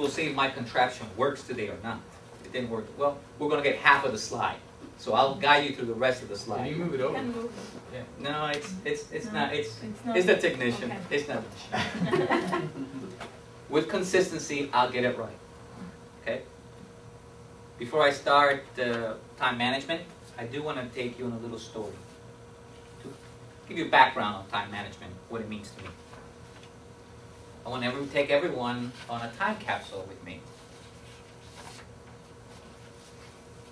will see if my contraption works today or not. It didn't work. Well, we're going to get half of the slide. So I'll guide you through the rest of the slide. Can you move it over? Yeah. No, it's not. It's not. the technician. Okay. It's not. With consistency, I'll get it right. Okay. Before I start time management, I do want to take you on a little story to give you background on time management, what it means to me. I want to take everyone on a time capsule with me.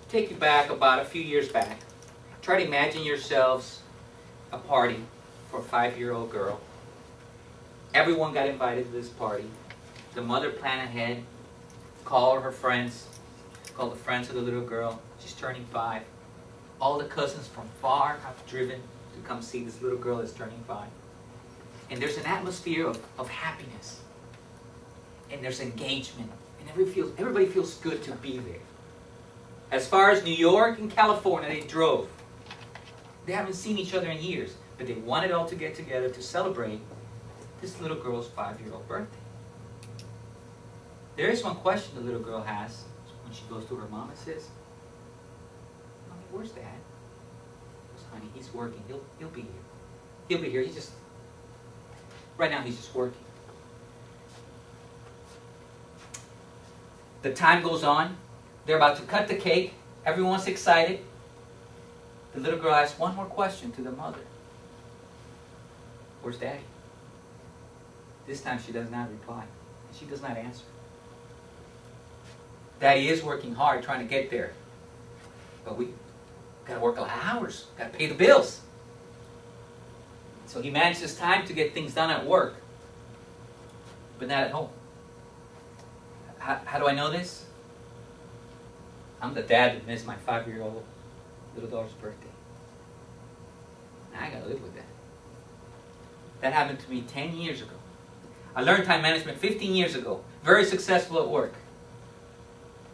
Take you back about a few years back. Try to imagine yourselves a party for a 5-year-old girl. Everyone got invited to this party. The mother planned ahead, called her friends, called the friends of the little girl. She's turning 5. All the cousins from far have driven to come see this little girl that's turning 5. And there's an atmosphere of happiness. And there's engagement. And everybody feels good to be there. As far as New York and California, they drove. They haven't seen each other in years, but they wanted all to get together to celebrate this little girl's 5-year-old birthday. There is one question the little girl has when she goes to her mom and says, "Mommy, where's Dad?" She goes, "Honey, he's working. He'll be here. He'll be here. Right now he's just working." The time goes on. They're about to cut the cake. Everyone's excited. The little girl asks one more question to the mother. "Where's Daddy?" This time she does not reply. She does not answer. Daddy is working hard trying to get there. But we got to work a lot of hours. Got to pay the bills. So he manages time to get things done at work, but not at home. How do I know this? I'm the dad that missed my 5-year-old little daughter's birthday. I gotta live with that. That happened to me 10 years ago. I learned time management 15 years ago. Very successful at work.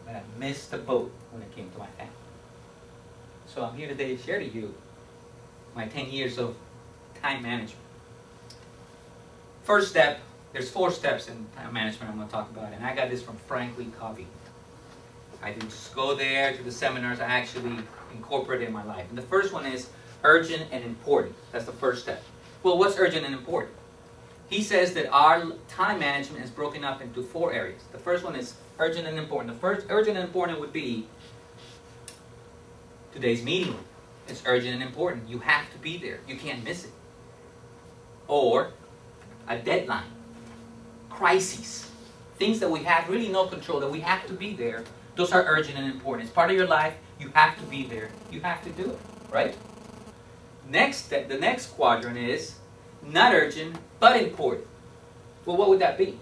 But I missed the boat when it came to my family. So I'm here today to share to you my 10 years of time management. First step, there's 4 steps in time management I'm going to talk about. And I got this from Frank Lee Covey. I didn't just go there to the seminars. I actually incorporate it in my life. And the first one is urgent and important. That's the first step. Well, what's urgent and important? He says that our time management is broken up into 4 areas. The first one is urgent and important. The first urgent and important would be today's meeting. It's urgent and important. You have to be there. You can't miss it. Or a deadline. Crises. Things that we have really no control, that we have to be there. Those are urgent and important. It's part of your life. You have to be there. You have to do it. Right? The next quadrant is not urgent, but important. Well, what would that be?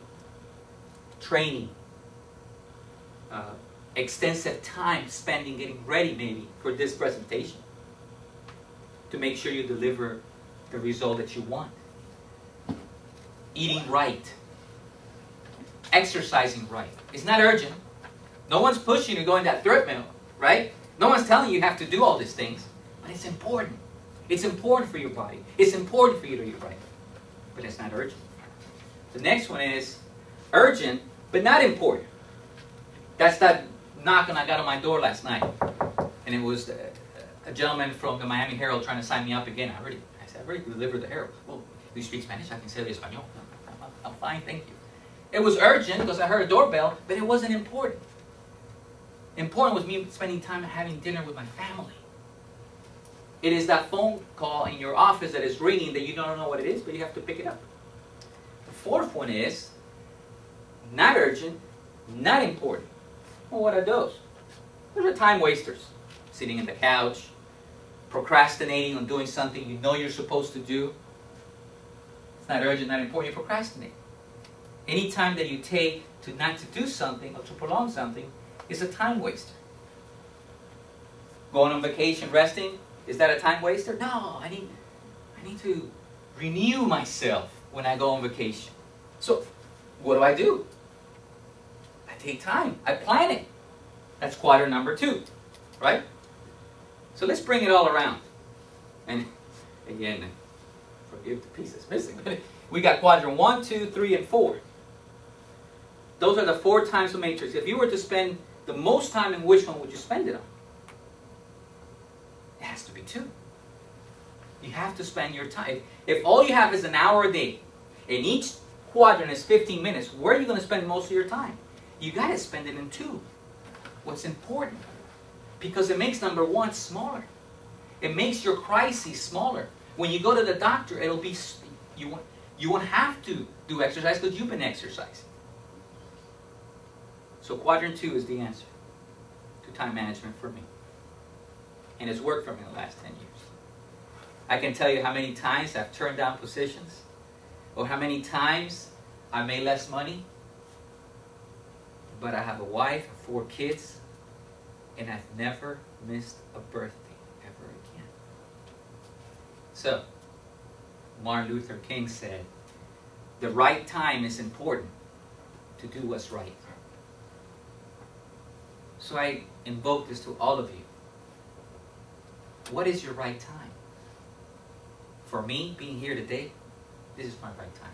Training. Extensive time spending getting ready, maybe, for this presentation. To make sure you deliver the result that you want. Eating right. Exercising right. It's not urgent. No one's pushing you to go in that treadmill, right? No one's telling you have to do all these things. But it's important. It's important for your body. It's important for you to eat right. But it's not urgent. The next one is urgent, but not important. That's that knocking I got on my door last night. And it was a gentleman from the Miami Herald trying to sign me up again. I said, I already delivered the Herald. Well, do you speak Spanish? I can say Espanol. I'm fine, thank you. It was urgent because I heard a doorbell, but it wasn't important. Important was me spending time and having dinner with my family. It is that phone call in your office that is ringing that you don't know what it is, but you have to pick it up. The fourth one is not urgent, not important. Well, what are those? Those are time wasters. Sitting in the couch, procrastinating on doing something you know you're supposed to do. It's not urgent, not important, you procrastinate. Any time that you take to not to do something or to prolong something is a time waster. Going on vacation, resting, is that a time waster? No, I need to renew myself when I go on vacation. So, what do? I take time. I plan it. That's quadrant number 2, right? So let's bring it all around. And again, forgive the piece that's missing. We got quadrant 1, 2, 3, and 4. Those are the 4 times the matrix. If you were to spend the most time in which one would you spend it on? It has to be 2. You have to spend your time. If all you have is an hour a day, and each quadrant is 15 minutes, where are you going to spend most of your time? You got to spend it in 2. What's important? Because it makes number 1 smaller. It makes your crises smaller. When you go to the doctor, it'll be you won't have to do exercise because you've been exercising. So quadrant 2 is the answer to time management for me. And it's worked for me in the last 10 years. I can tell you how many times I've turned down positions, or how many times I made less money, but I have a wife, 4 kids, and I've never missed a birthday ever again. So, Martin Luther King said, the right time is important to do what's right. So I invoke this to all of you. What is your right time? For me, being here today, this is my right time.